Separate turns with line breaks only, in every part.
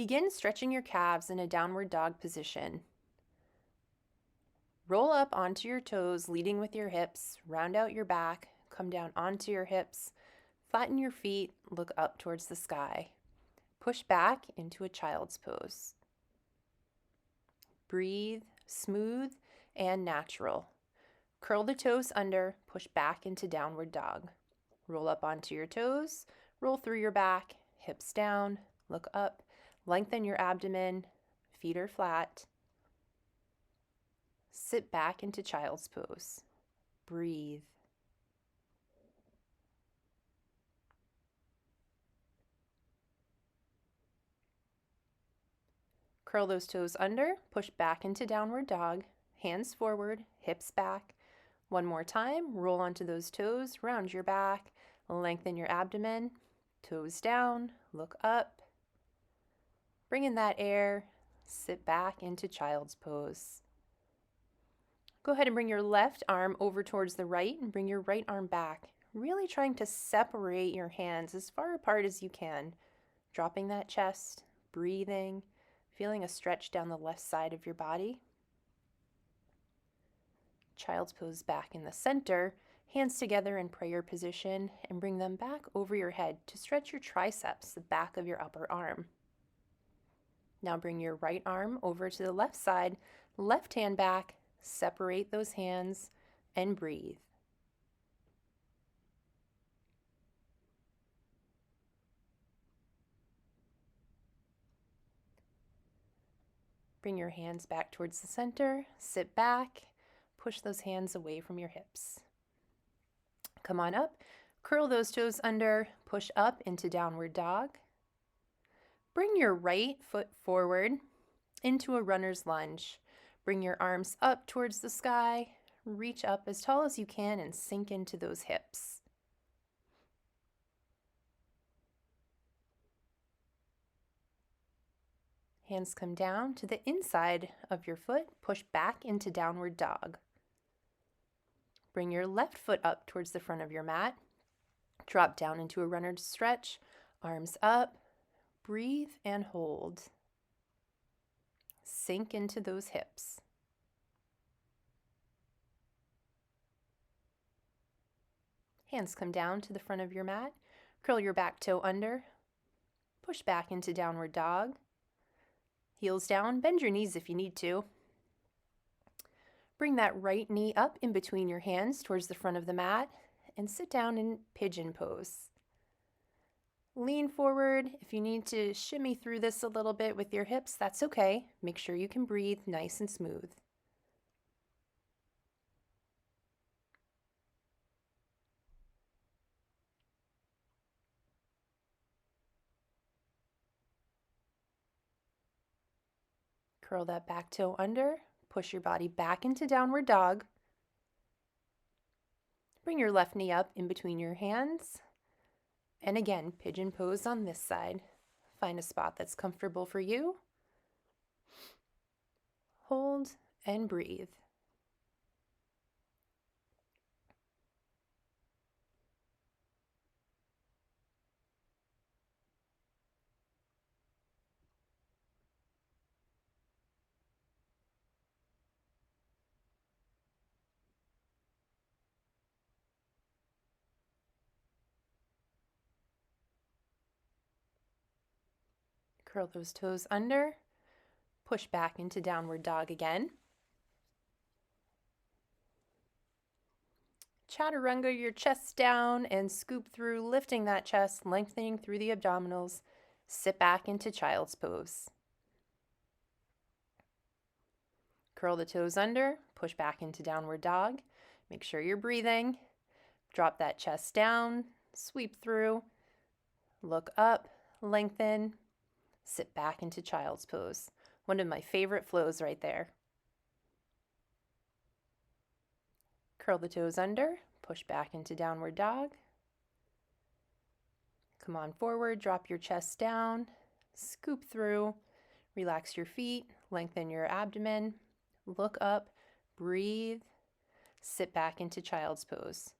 Begin stretching your calves in a downward dog position. Roll up onto your toes, leading with your hips. Round out your back, come down onto your hips. Flatten your feet, look up towards the sky. Push back into a child's pose. Breathe, smooth and natural. Curl the toes under, push back into downward dog. Roll up onto your toes, roll through your back, hips down, look up, lengthen your abdomen, feet are flat. Sit back into child's pose. Breathe. Curl those toes under, push back into downward dog, hands forward, hips back. One more time, roll onto those toes, round your back, lengthen your abdomen, toes down, look up. Bring in that air, sit back into child's pose. Go ahead and bring your left arm over towards the right and bring your right arm back, really trying to separate your hands as far apart as you can, dropping that chest, breathing, feeling a stretch down the left side of your body. Child's pose back in the center, hands together in prayer position, and bring them back over your head to stretch your triceps, the back of your upper arm. Now bring your right arm over to the left side, left hand back, separate those hands, and breathe. Bring your hands back towards the center, sit back, push those hands away from your hips. Come on up, curl those toes under, push up into downward dog. Bring your right foot forward into a runner's lunge. Bring your arms up towards the sky, reach up as tall as you can and sink into those hips. Hands come down to the inside of your foot, push back into downward dog. Bring your left foot up towards the front of your mat, drop down into a runner's stretch, arms up, breathe and hold. Sink into those hips. Hands come down to the front of your mat, curl your back toe under, push back into downward dog. Heels down, bend your knees if you need to. Bring that right knee up in between your hands towards the front of the mat and sit down in pigeon pose. Lean forward. If you need to shimmy through this a little bit with your hips, that's okay. Make sure you can breathe nice and smooth. Curl that back toe under, push your body back into downward dog. Bring your left knee up in between your hands. And again, pigeon pose on this side. Find a spot that's comfortable for you. Hold and breathe. Curl those toes under, push back into downward dog again. Chaturanga your chest down and scoop through, lifting that chest, lengthening through the abdominals. Sit back into child's pose. Curl the toes under, push back into downward dog. Make sure you're breathing. Drop that chest down, sweep through, look up, lengthen. Sit back into child's pose. One of my favorite flows right there. Curl the toes under, push back into downward dog. Come on forward, drop your chest down, scoop through, relax your feet, lengthen your abdomen, look up, breathe, sit back into child's pose.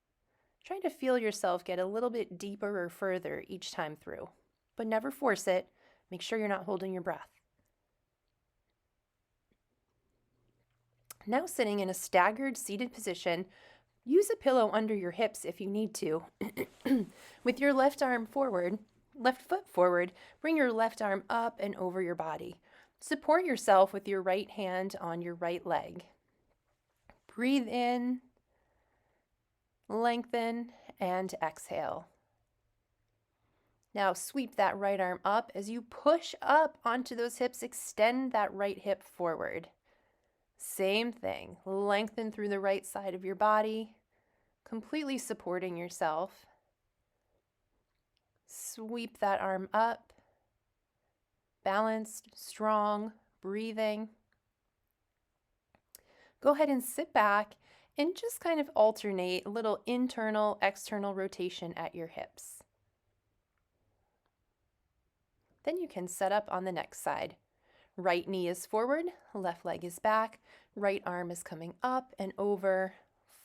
Try to feel yourself get a little bit deeper or further each time through, but never force it. Make sure you're not holding your breath. Now sitting in a staggered seated position, use a pillow under your hips if you need to. With your left foot forward, bring your left arm up and over your body. Support yourself with your right hand on your right leg. Breathe in, lengthen, and exhale. Now sweep that right arm up as you push up onto those hips. Extend that right hip forward. Same thing. Lengthen through the right side of your body, completely supporting yourself. Sweep that arm up. Balanced, strong, breathing. Go ahead and sit back and just kind of alternate a little internal, external rotation at your hips. Then you can set up on the next side. Right knee is forward, left leg is back, right arm is coming up and over.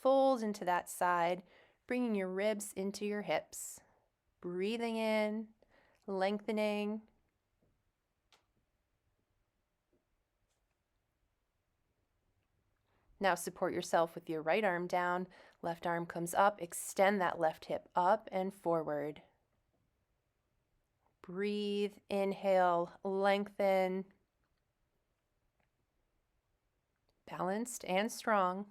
Fold into that side, bringing your ribs into your hips. Breathing in, lengthening. Now support yourself with your right arm down, left arm comes up, extend that left hip up and forward. Breathe, inhale, lengthen. Balanced and strong.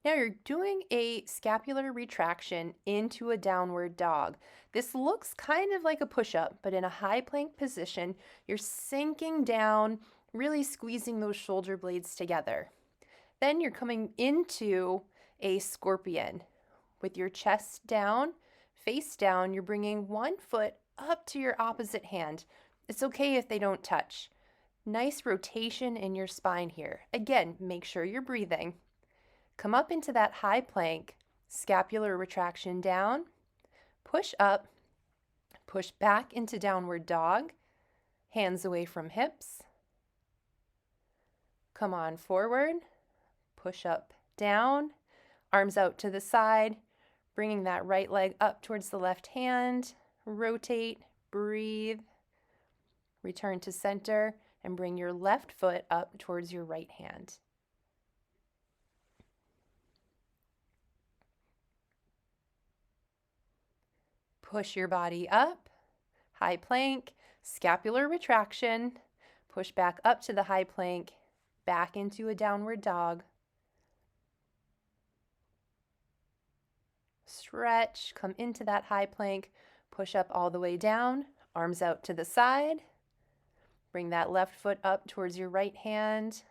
Now you're doing a scapular retraction into a downward dog. This looks kind of like a push-up, but in a high plank position, you're sinking down, really squeezing those shoulder blades together. Then you're coming into a scorpion with your chest down, face down. You're bringing one foot up to your opposite hand. It's okay if they don't touch. Nice rotation in your spine here. Again, make sure you're breathing. Come up into that high plank, scapular retraction down, push up, push back into downward dog, hands away from hips. Come on forward, push up, down, arms out to the side, bringing that right leg up towards the left hand, rotate, breathe, return to center, and bring your left foot up towards your right hand. Push your body up, high plank, scapular retraction, push back up to the high plank, back into a downward dog. Stretch, come into that high plank, push up all the way down, arms out to the side. Bring that left foot up towards your right hand.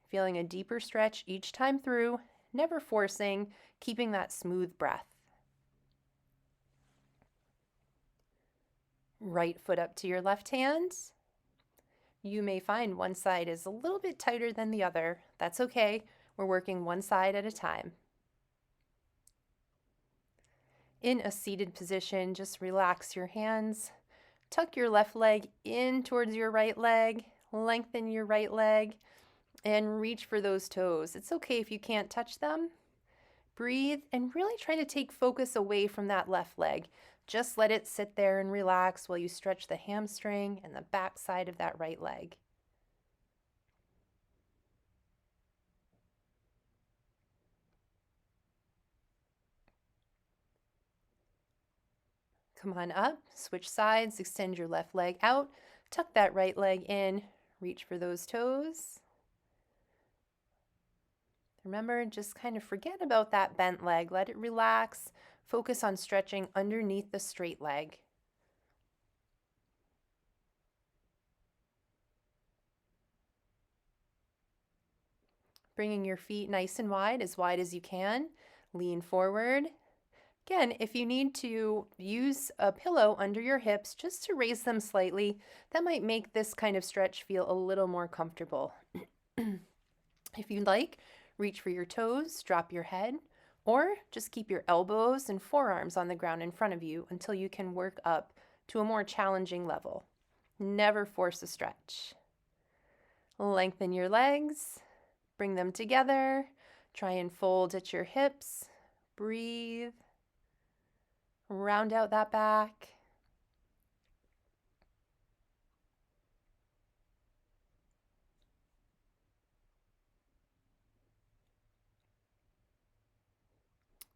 Feeling a deeper stretch each time through, never forcing, keeping that smooth breath. Right foot up to your left hand. You may find one side is a little bit tighter than the other. That's okay. We're working one side at a time. In a seated position, just relax your hands. Tuck your left leg in towards your right leg. Lengthen your right leg and reach for those toes. It's okay if you can't touch them. Breathe and really try to take focus away from that left leg. Just let it sit there and relax while you stretch the hamstring and the back side of that right leg. Come on up, switch sides, extend your left leg out, tuck that right leg in, reach for those toes. Remember, just kind of forget about that bent leg. Let it relax. Focus on stretching underneath the straight leg. Bringing your feet nice and wide as you can. Lean forward. Again, if you need to use a pillow under your hips just to raise them slightly, that might make this kind of stretch feel a little more comfortable. If you'd like, reach for your toes, drop your head, or just keep your elbows and forearms on the ground in front of you until you can work up to a more challenging level. Never force a stretch. Lengthen your legs, bring them together, Try and fold at your hips. Breathe. Round out that back.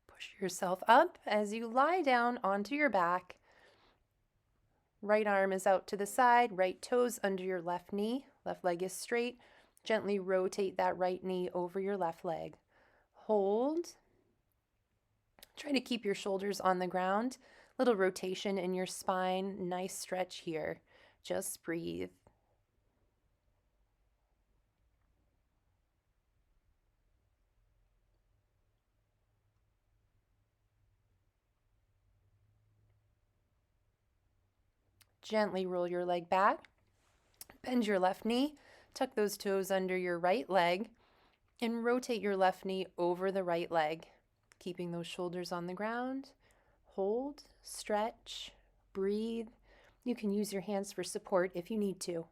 Push yourself up as you lie down onto your back. Right arm is out to the side, right toes under your left knee, left leg is straight. Gently rotate that right knee over your left leg. Hold. Try to keep your shoulders on the ground. Little rotation in your spine, nice stretch here. Just breathe. Gently roll your leg back. Bend your left knee. Tuck those toes under your right leg and rotate your left knee over the right leg, keeping those shoulders on the ground. Hold, stretch, breathe. You can use your hands for support if you need to.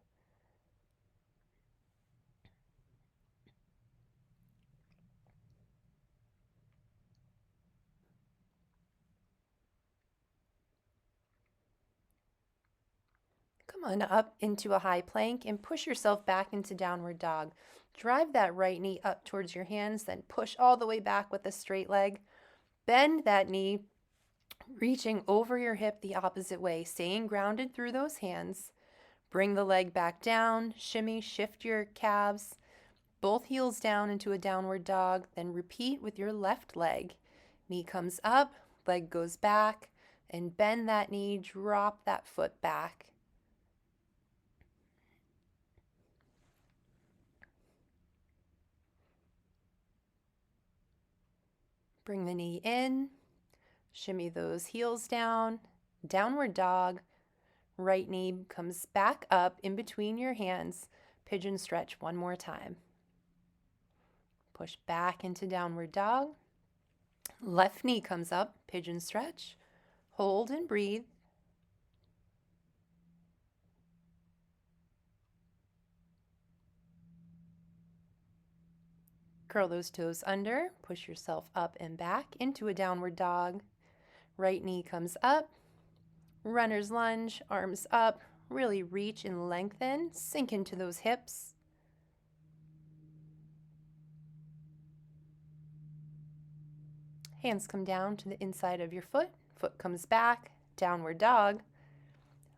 Come on up into a high plank and push yourself back into downward dog. Drive that right knee up towards your hands, then push all the way back with a straight leg. Bend that knee, reaching over your hip the opposite way, staying grounded through those hands. Bring the leg back down, shimmy, shift your calves, both heels down into a downward dog, then repeat with your left leg. Knee comes up, leg goes back, and bend that knee, drop that foot back. Bring the knee in, shimmy those heels down, downward dog. Right knee comes back up in between your hands. Pigeon stretch one more time. Push back into downward dog. Left knee comes up, pigeon stretch. Hold and breathe. Curl those toes under, push yourself up and back into a downward dog. Right knee comes up, runner's lunge, arms up, really reach and lengthen, sink into those hips. Hands come down to the inside of your foot, foot comes back, downward dog.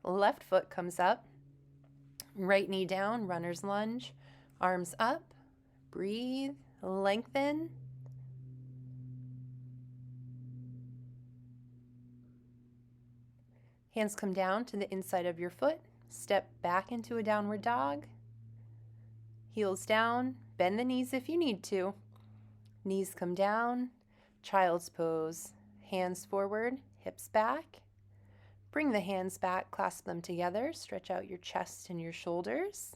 Left foot comes up, right knee down, runner's lunge, arms up, breathe, lengthen. Hands come down to the inside of your foot, step back into a downward dog. Heels down, bend the knees if you need to. Knees come down, child's pose. Hands forward, hips back. Bring the hands back, clasp them together, stretch out your chest and your shoulders.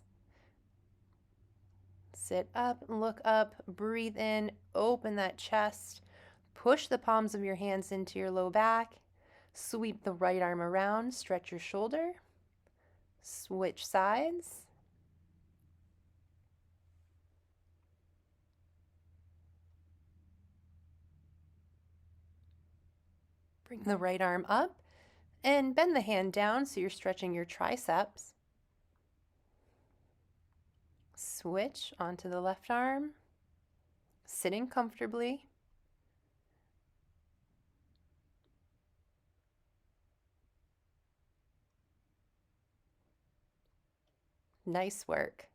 Sit up, look up, breathe in, open that chest. Push the palms of your hands into your low back. Sweep the right arm around, stretch your shoulder. Switch sides. Bring the right arm up and bend the hand down so you're stretching your triceps. Switch onto the left arm, sitting comfortably. Nice work.